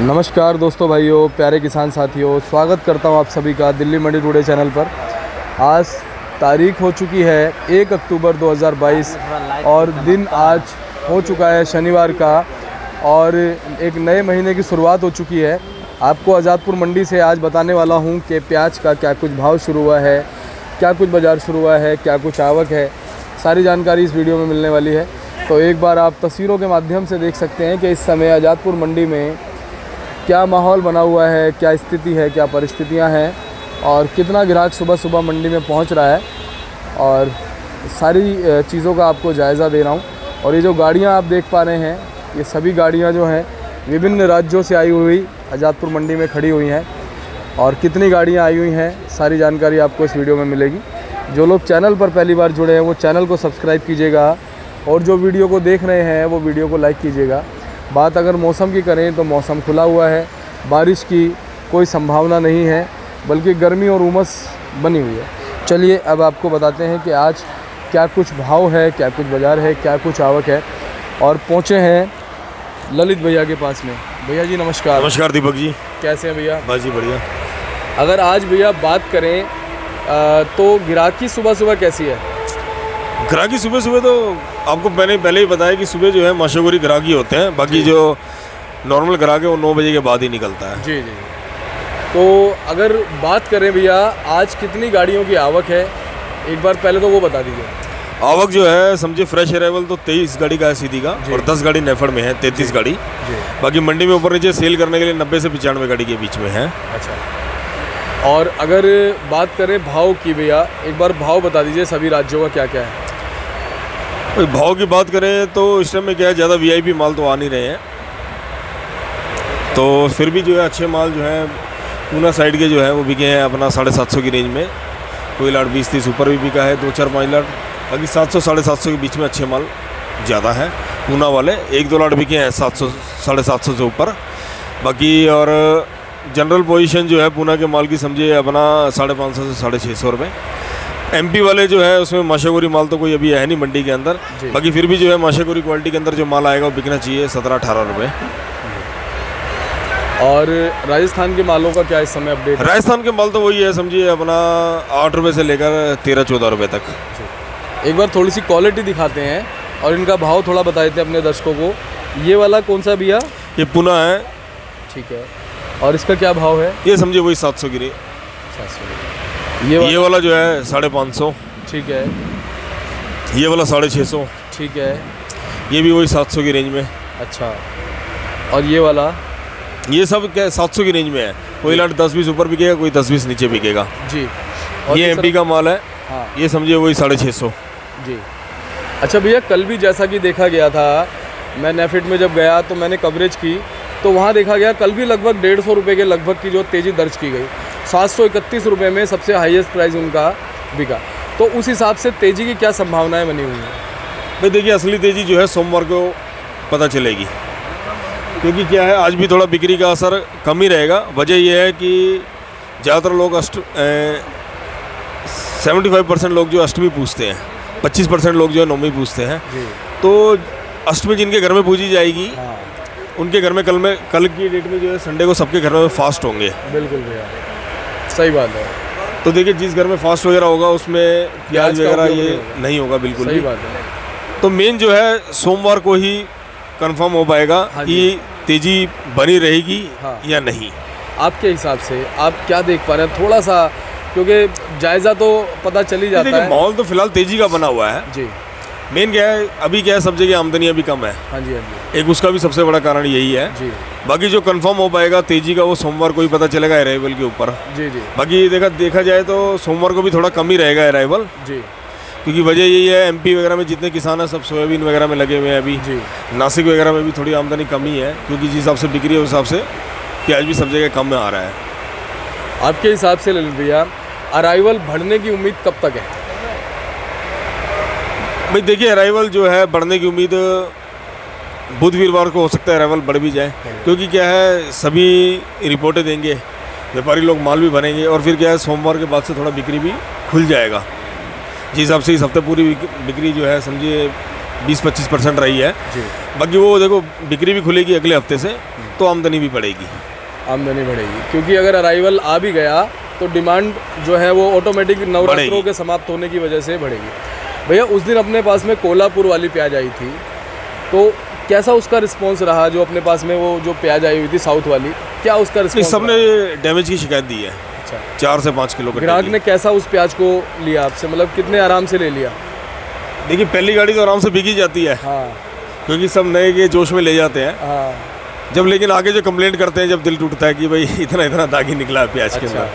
नमस्कार दोस्तों, भाइयों, प्यारे किसान साथियों, स्वागत करता हूं आप सभी का दिल्ली मंडी टुडे चैनल पर। आज तारीख हो चुकी है 1 अक्टूबर 2022 और दिन आज हो चुका है शनिवार का और एक नए महीने की शुरुआत हो चुकी है। आपको आज़ादपुर मंडी से आज बताने वाला हूं कि प्याज का क्या कुछ भाव शुरू हुआ है, क्या कुछ बाज़ार शुरू हुआ है, क्या कुछ आवक है, सारी जानकारी इस वीडियो में मिलने वाली है। तो एक बार आप तस्वीरों के माध्यम से देख सकते हैं कि इस समय आज़ादपुर मंडी में क्या माहौल बना हुआ है, क्या स्थिति है, क्या परिस्थितियां हैं और कितना ग्राहक सुबह सुबह मंडी में पहुंच रहा है और सारी चीज़ों का आपको जायज़ा दे रहा हूं। और ये जो गाड़ियां आप देख पा रहे हैं, ये सभी गाड़ियां जो हैं विभिन्न राज्यों से आई हुई आज़ादपुर मंडी में खड़ी हुई हैं और कितनी गाड़ियां आई हुई हैं सारी जानकारी आपको इस वीडियो में मिलेगी। जो लोग चैनल पर पहली बार जुड़े हैं वो चैनल को सब्सक्राइब कीजिएगा और जो वीडियो को देख रहे हैं वो वीडियो को लाइक कीजिएगा। बात अगर मौसम की करें तो मौसम खुला हुआ है, बारिश की कोई संभावना नहीं है, बल्कि गर्मी और उमस बनी हुई है। चलिए अब आपको बताते हैं कि आज क्या कुछ भाव है, क्या कुछ बाज़ार है, क्या कुछ आवक है। और पहुँचे हैं ललित भैया के पास में। भैया जी नमस्कार। नमस्कार दीपक जी, कैसे हैं भैया? बस जी बढ़िया। अगर आज भैया बात करें तो ग्राहकी सुबह सुबह कैसी है? ग्राहकी सुबह सुबह तो आपको मैंने पहले ही बताया कि सुबह जो है मशहूरी ग्राहकी होते हैं, बाकी जो नॉर्मल ग्राहक है वो 9 बजे के बाद ही निकलता है। जी जी। तो अगर बात करें भैया आज कितनी गाड़ियों की आवक है, एक बार पहले तो वो बता दीजिए। आवक जो है समझिए फ्रेश अराइवल तो 23 गाड़ी का है सीधी का और 10 गाड़ी नेफर में है, 33 गाड़ी। बाकी मंडी में ऊपर नीचे सेल करने के लिए 90 से 95 गाड़ी के बीच में है। अच्छा, और अगर बात करें भाव की भैया, एक बार भाव बता दीजिए सभी राज्यों का क्या क्या है। भाव की बात करें तो इस टाइम में क्या है, ज़्यादा वीआईपी माल तो आ नहीं रहे हैं, तो फिर भी जो है अच्छे माल जो है पूना साइड के जो है वो बिके हैं अपना 750 की रेंज में। कोई लाट 20-30 ऊपर भी बिका है, 2-4-5 लाट, बाकी 700-750 के बीच में अच्छे माल ज़्यादा है। पूना वाले 1-2 लाट बिके हैं 700-750 से ऊपर। बाकी और जनरल पोजीशन जो है पूना के माल की समझिए अपना 550 से 650 रुपये। एमपी वाले जो है उसमें माशागोरी माल तो कोई अभी है नहीं मंडी के अंदर, बाकी फिर भी जो है माशागोरी क्वालिटी के अंदर जो माल आएगा वो बिकना चाहिए 17-18 रुपये। और राजस्थान के मालों का क्या इस समय अपडेट? राजस्थान के माल तो वही है समझिए अपना 8 रुपये से लेकर 13-14 रुपये तक। एक बार थोड़ी सी क्वालिटी दिखाते हैं और इनका भाव थोड़ा बता देते हैं अपने दर्शकों को। ये वाला कौन सा भैया? ये पुना है। ठीक है, और इसका क्या भाव है? ये समझिए वही 700 की। 700। ये वाला जो है 550। ठीक है। ये वाला 650। ठीक है। ये भी वही 700 की रेंज में। अच्छा, और ये वाला? ये सब क्या 700 की रेंज में है। कोई लाट 10-20 ऊपर बिकेगा, कोई 10-20 नीचे बिकेगा जी। और ये एमपी का माल है। हाँ। ये समझिए वही 650 जी। अच्छा भैया, कल भी जैसा कि देखा गया था, मैं नेफिट में जब गया तो मैंने कवरेज की तो वहाँ देखा गया कल भी लगभग 150 रुपये के लगभग की जो तेज़ी दर्ज की गई। 731 रुपये में सबसे हाईएस्ट प्राइस उनका बिका। तो उस हिसाब से तेज़ी की क्या संभावनाएं बनी हुई हैं? भाई देखिए, असली तेज़ी जो है सोमवार को पता चलेगी, क्योंकि क्या है आज भी थोड़ा बिक्री का असर कम ही रहेगा। वजह यह है कि ज़्यादातर लोग 75% लोग जो अष्टमी पूजते हैं, 25% लोग जो है नवमी पूजते हैं। तो अष्टमी जिनके घर में पूजी जाएगी, हाँ, उनके घर में कल की डेट में जो है संडे को सबके घर में फास्ट होंगे। बिल्कुल भैया, सही बात है। तो देखिए जिस घर में फास्ट वगैरह होगा उसमें प्याज वगैरह ये नहीं होगा। बिल्कुल सही बात है। तो मेन जो है सोमवार को ही कंफर्म हो पाएगा कि तेजी बनी रहेगी या नहीं। आपके हिसाब से आप क्या देख पा रहे हैं थोड़ा सा, क्योंकि जायज़ा तो पता चल ही जाता है। माहौल तो फिलहाल तेजी का बना हुआ है जी। मेन क्या है, अभी क्या है सब जगह आमदनी अभी कम है। हाँ जी, हाँ जी। एक उसका भी सबसे बड़ा कारण यही है जी। बाकी जो कंफर्म हो पाएगा तेजी का वो सोमवार को ही पता चलेगा अराइवल के ऊपर। जी जी। बाकी देखा जाए तो सोमवार को भी थोड़ा कम ही रहेगा अराइवल जी, क्योंकि वजह यही है एमपी वगैरह में जितने किसान हैं सब सोयाबीन वगैरह में लगे हुए हैं अभी जी। नासिक वगैरह में भी थोड़ी आमदनी कमी है, क्योंकि जिस हिसाब से बिक्री है उस हिसाब से प्याज भी सब जगह कम में आ रहा है। आपके हिसाब से ललित भैया अराइवल बढ़ने की उम्मीद कब तक है? भाई देखिए, अराइवल जो है बढ़ने की उम्मीद बुध वीरवार को हो सकता है अराइवल बढ़ भी जाए, क्योंकि क्या है सभी रिपोर्टें देंगे, व्यापारी लोग माल भी भरेंगे और फिर क्या है सोमवार के बाद से थोड़ा बिक्री भी खुल जाएगा। जिस हिसाब से इस हफ्ते पूरी बिक्री जो है समझिए 20-25% रही है। जी। बाकी वो देखो बिक्री भी खुलेगी अगले हफ्ते से, तो आमदनी भी बढ़ेगी। आमदनी बढ़ेगी, क्योंकि अगर अराइवल आ भी गया तो डिमांड जो है वो ऑटोमेटिक नवरात्रों के समाप्त होने की वजह से बढ़ेगी। भैया उस दिन अपने पास में कोल्हापुर वाली प्याज आई थी, तो कैसा उसका रिस्पांस रहा? जो अपने पास में वो जो प्याज आई हुई थी साउथ वाली, क्या उसका रिस्पांस? सबने डैमेज की शिकायत दी है। अच्छा। 4 से 5 किलो ग्राहक ने कैसा उस प्याज को लिया आपसे, मतलब कितने आराम से ले लिया? देखिए पहली गाड़ी तो आराम से बिकी जाती है, हाँ क्योंकि सब नए के जोश में ले जाते हैं। हाँ। जब लेकिन आगे जो कंप्लेंट करते हैं, जब दिल टूटता है कि भाई इतना इतना दागी निकला है प्याज के अच्छा। अंदर।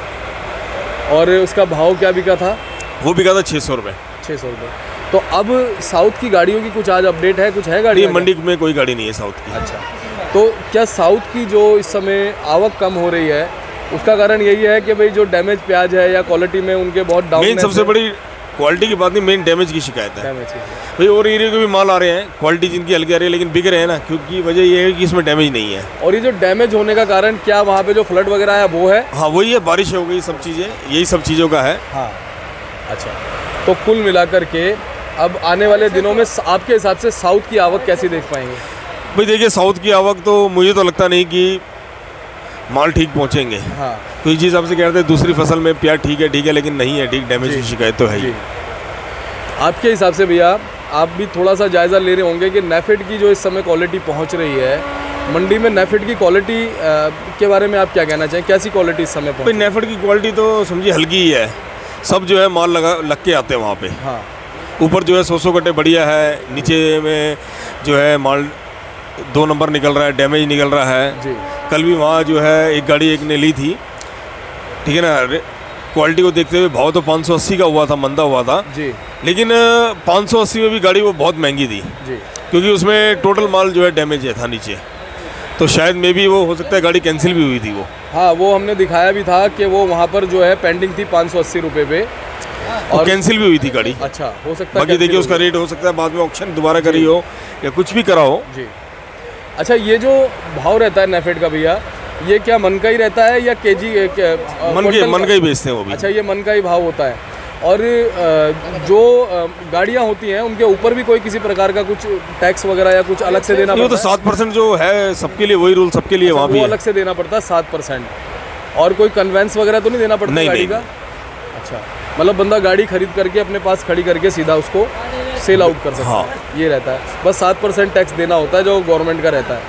और उसका भाव क्या बिका था? वो बिका था 600 रुपये। 600 रुपये। तो अब साउथ की गाड़ियों की कुछ आज अपडेट है, कुछ है गाड़ी? मंडी में कोई गाड़ी नहीं है साउथ की। अच्छा। तो क्या साउथ की जो इस समय आवक कम हो रही है, उसका कारण यही है कि भाई जो डैमेज प्याज है या क्वालिटी में उनके बहुत डाउन? मेन सबसे बड़ी क्वालिटी की बात नहीं, मेन डैमेज की शिकायत है। डैमेज की। भाई और एरिया के भी माल आ रहे हैं, क्वालिटी जिनकी हल्की आ रही है, लेकिन बिक रहे हैं ना, क्योंकि वजह ये है कि इसमें डैमेज नहीं है। और ये जो डैमेज होने का कारण क्या, वहाँ पे जो फ्लड वगैरह है वो है? हाँ वही है, बारिश हो गई, सब चीज़ें, यही सब चीज़ों का है। हाँ। अच्छा, तो कुल मिलाकर के अब आने वाले दिनों में आपके हिसाब से साउथ की आवक कैसी देख पाएंगे? भाई देखिए साउथ की आवक तो मुझे तो लगता नहीं कि माल ठीक पहुँचेंगे। हाँ। तो इस हिसाब से कह रहे थे दूसरी फसल में प्याज ठीक है, लेकिन नहीं है ठीक, डैमेज की शिकायत तो है ही। आपके हिसाब से भैया, आप भी थोड़ा सा जायज़ा ले रहे होंगे कि नेफेड की जो इस समय क्वालिटी पहुंच रही है मंडी में, नेफेड की क्वालिटी के बारे में आप क्या कहना चाहें? कैसी क्वालिटी इस समय भाई नेफेड की क्वालिटी तो समझिए हल्की ही है, सब जो है माल लग के आते हैं वहाँ पे। हाँ। ऊपर जो है 100 कट्टे बढ़िया है, नीचे में जो है माल 2 नंबर निकल रहा है, डैमेज निकल रहा है जी। कल भी वहाँ जो है एक गाड़ी एक ने ली थी, ठीक है ना, क्वालिटी को देखते हुए भाव तो 580 का हुआ था, मंदा हुआ था जी, लेकिन 580 में भी गाड़ी वो बहुत महंगी थी जी, क्योंकि उसमें टोटल माल जो है डैमेज है था नीचे, तो शायद मे भी वो हो सकता है गाड़ी कैंसिल भी हुई थी वो। हाँ, वो हमने दिखाया भी था कि वो वहाँ पर जो है पेंडिंग थी 580 रुपये पे, और कैंसिल भी हुई थी गाड़ी। अच्छा, हो सकता है बाकी देखिए उसका रेट हो सकता है बाद में ऑक्शन दोबारा करी हो या कुछ भी करा हो जी। अच्छा, ये जो भाव रहता है नेफेड का भैया, ये क्या मन का ही रहता है या केजी? मन का ही बेचते हैं वो भी। अच्छा, ये मन का ही भाव होता है। और जो गाड़ियाँ होती हैं उनके ऊपर भी कोई किसी प्रकार का कुछ टैक्स वगैरह या कुछ अलग से देना पड़ता है? वो तो 7% जो है सबके लिए, वही रूल सबके लिए वहाँ भी अलग से देना पड़ता है 7%। और कोई कन्वेंस वगैरह तो नहीं देना पड़ता गाड़ी का? अच्छा, मतलब बंदा गाड़ी खरीद करके अपने पास खड़ी करके सीधा उसको सेल आउट कर सकता है, ये रहता है। बस 7% टैक्स देना होता है जो गवर्नमेंट का रहता है।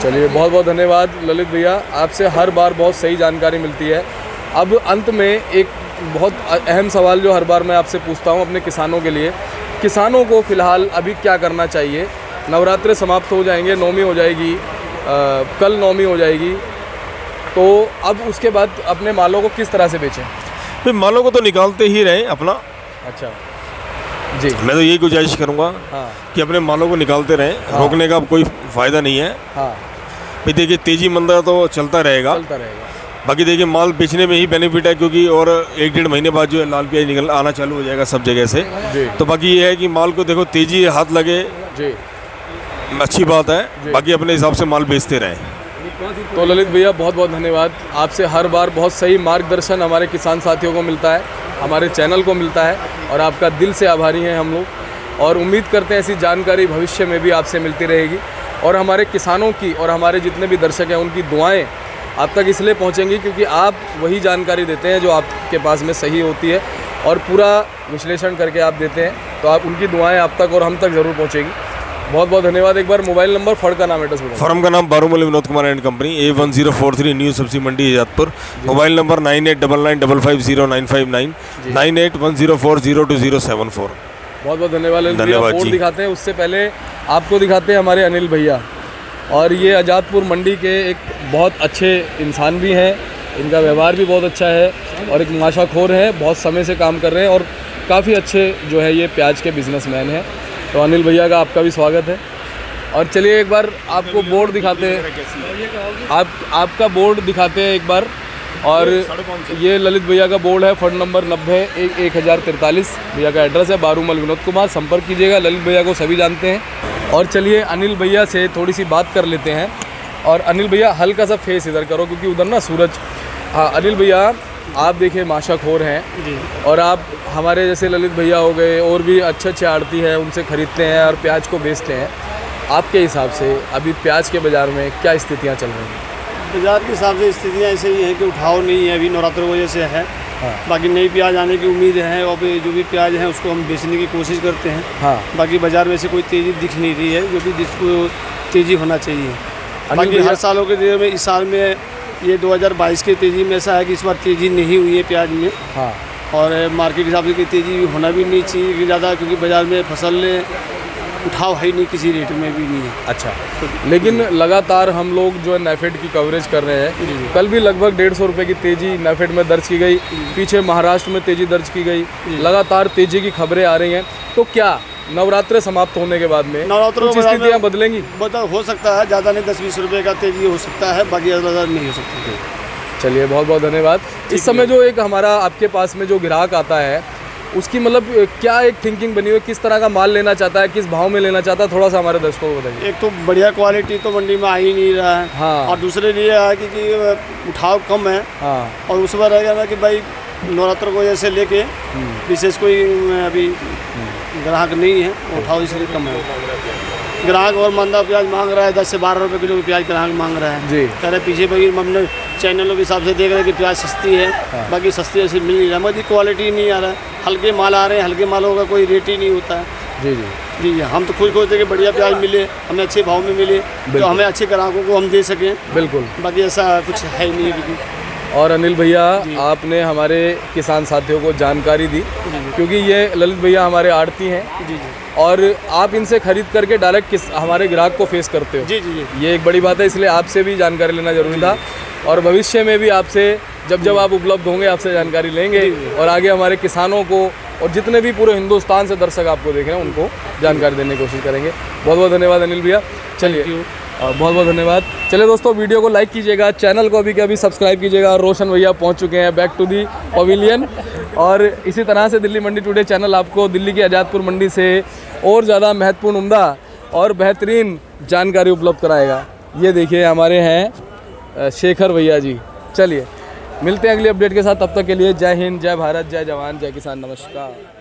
चलिए, बहुत बहुत धन्यवाद ललित भैया, आपसे हर बार बहुत सही जानकारी मिलती है। अब अंत में एक बहुत अहम सवाल जो हर बार मैं आपसे पूछता हूँ अपने किसानों के लिए, किसानों को फ़िलहाल अभी क्या करना चाहिए? नवरात्रे समाप्त हो जाएंगे, नौमी हो जाएगी, कल नौमी हो जाएगी, तो अब उसके बाद अपने मालों को किस तरह से बेचें? फिर मालों को तो निकालते ही रहें अपना। अच्छा जी, मैं तो यही गुजारिश करूँगा हाँ, कि अपने मालों को निकालते रहें, रोकने का अब कोई फ़ायदा नहीं है। हाँ, भाई देखिए तेज़ी मंदा तो चलता रहेगा, बाकी देखिए माल बेचने में ही बेनिफिट है, क्योंकि और 1-1.5 महीने बाद जो है लाल प्याज निकल आना चालू हो जाएगा सब जगह से जी। तो बाकी ये है कि माल को देखो तेज़ी हाथ लगे जी, अच्छी बात है, बाकी अपने हिसाब से माल बेचते रहें। तो ललित भैया बहुत बहुत धन्यवाद, आपसे हर बार बहुत सही मार्गदर्शन हमारे किसान साथियों को मिलता है, हमारे चैनल को मिलता है, और आपका दिल से आभारी हैं हम लोग, और उम्मीद करते हैं ऐसी जानकारी भविष्य में भी आपसे मिलती रहेगी। और हमारे किसानों की और हमारे जितने भी दर्शक हैं उनकी दुआएं आप तक इसलिए पहुंचेंगी क्योंकि आप वही जानकारी देते हैं जो आपके पास में सही होती है, और पूरा विश्लेषण करके आप देते हैं, तो आप उनकी दुआएं आप तक और हम तक ज़रूर पहुँचेगी। बहुत बहुत धन्यवाद। एक बार मोबाइल नंबर, फर्म का नाम, एड्रेस बताइए। फर्म का नाम Barumal Vinod Kumar and company, A1043 New Sabzi Mandi Azadpur. Mobile number 9899550959, 9810402074। बहुत बहुत धन्यवाद। धन्यवाद बोर्ड जी। दिखाते हैं, उससे पहले आपको दिखाते हैं हमारे अनिल भैया, और ये आजादपुर मंडी के एक बहुत अच्छे इंसान भी हैं, इनका व्यवहार भी बहुत अच्छा है, और एक मुनाफाखोर है, बहुत समय से काम कर रहे हैं, और काफ़ी अच्छे जो है ये प्याज के बिजनेसमैन हैं। तो अनिल भैया का आपका भी स्वागत है। और चलिए एक बार आपको बोर्ड दिखाते हैं, आपका बोर्ड दिखाते हैं एक बार। और ये ललित भैया का बोर्ड है, फंड नंबर 90-1043, भैया का एड्रेस है बारूमल विनोद कुमार, संपर्क कीजिएगा। ललित भैया को सभी जानते हैं। और चलिए अनिल भैया से थोड़ी सी बात कर लेते हैं। और अनिल भैया हल्का सा फेस इधर करो क्योंकि उधर ना सूरज। हाँ अनिल भैया, आप देखिए माशाखोर हैं जी। और आप हमारे जैसे ललित भैया हो गए और भी अच्छे आड़ती हैं, उनसे ख़रीदते हैं और प्याज को बेचते हैं। आपके हिसाब से अभी प्याज के बाज़ार में क्या स्थितियाँ चल रही हैं? बाजार के हिसाब से स्थितियाँ ऐसे ही हैं कि उठाव नहीं है, अभी नवरात्र की वजह से है। हाँ। बाकी नई प्याज आने की उम्मीद है और जो भी प्याज है उसको हम बेचने की कोशिश करते हैं। हाँ। बाकी बाज़ार में से कोई तेज़ी दिख नहीं रही है, जो भी जिसको तेज़ी होना चाहिए। बाकी भैया- हर सालों के दिन में इस साल में ये 2022 की तेज़ी में ऐसा है कि इस बार तेज़ी नहीं हुई है प्याज में। हाँ। और मार्केट के हिसाब से कोई तेज़ी होना भी नहीं चाहिए कि ज़्यादा, क्योंकि बाज़ार में फसल उठाव है ही नहीं, किसी रेट में भी नहीं है। अच्छा, लेकिन लगातार हम लोग जो है नेफेड की कवरेज कर रहे हैं। कल भी लगभग 150 रुपये की तेज़ी नेफेड में दर्ज की गई, पीछे महाराष्ट्र में तेज़ी दर्ज की गई, लगातार तेज़ी की खबरें आ रही हैं। तो क्या नवरात्र समाप्त होने के बाद में नवरात्र कुछ स्थितियाँ बदलेंगी? हो सकता है, ज़्यादा नहीं 10-20 रुपये का तेज़ी हो सकता है, बाकी ज़्यादा नहीं हो सकती। चलिए, बहुत बहुत धन्यवाद। इस समय जो एक हमारा आपके पास में जो ग्राहक आता है उसकी मतलब क्या एक थिंकिंग बनी हुई है, किस तरह का माल लेना चाहता है, किस भाव में लेना चाहता है, थोड़ा सा हमारे दर्शकों को बताइए। एक तो बढ़िया क्वालिटी तो मंडी में आ ही नहीं रहा है। हाँ। और दूसरे लिए है कि उठाव कम है। हाँ। और उस बार रहेगा ना कि भाई नवरात्र को जैसे लेके विशेष कोई अभी ग्राहक नहीं है, उठाव इसलिए कम है। ग्राहक और मंदा प्याज मांग रहा है, 10 से 12 रुपये किलो प्याज ग्राहक मांग रहा है जी। कह रहे पीछे भाई हमने चैनलों के हिसाब से देख रहे हैं कि प्याज सस्ती है। हाँ। बाकी सस्ती ऐसे मिल नहीं रहा, मगर क्वालिटी नहीं आ रहा है, हल्के माल आ रहे हैं, हल्के मालों का कोई रेट ही नहीं होता है। जी जी जी, हम तो खुद खोजते कि बढ़िया प्याज मिले, हमें अच्छे भाव में मिले, तो हमें अच्छे ग्राहकों को हम दे सकें। बिल्कुल। बाकी ऐसा कुछ है ही नहीं है। और अनिल भैया, आपने हमारे किसान साथियों को जानकारी दी, क्योंकि ये ललित भैया हमारे आड़ती हैं जी जी और आप इनसे खरीद करके डायरेक्ट हमारे ग्राहक को फेस करते हो। जी जी जी। ये एक बड़ी बात है, इसलिए आपसे भी जानकारी लेना जरूरी था और भविष्य में भी आपसे जब आप उपलब्ध होंगे आपसे जानकारी लेंगे और आगे हमारे किसानों को और जितने भी पूरे हिंदुस्तान से दर्शक आपको देख रहे हैं उनको जानकारी देने की कोशिश करेंगे। बहुत बहुत धन्यवाद अनिल भैया। चलिए, बहुत बहुत धन्यवाद। चलिए दोस्तों, वीडियो को लाइक कीजिएगा, चैनल को अभी के अभी सब्सक्राइब कीजिएगा। रोशन भैया पहुंच चुके हैं बैक टू दी पवेलियन और इसी तरह से दिल्ली मंडी टुडे चैनल आपको दिल्ली की आज़ादपुर मंडी से और ज़्यादा महत्वपूर्ण, उम्दा और बेहतरीन जानकारी उपलब्ध कराएगा। ये देखिए हमारे हैं शेखर भैया जी। चलिए मिलते हैं अगली अपडेट के साथ, तब तक के लिए जय हिंद, जय भारत, जय जवान, जय किसान, नमस्कार।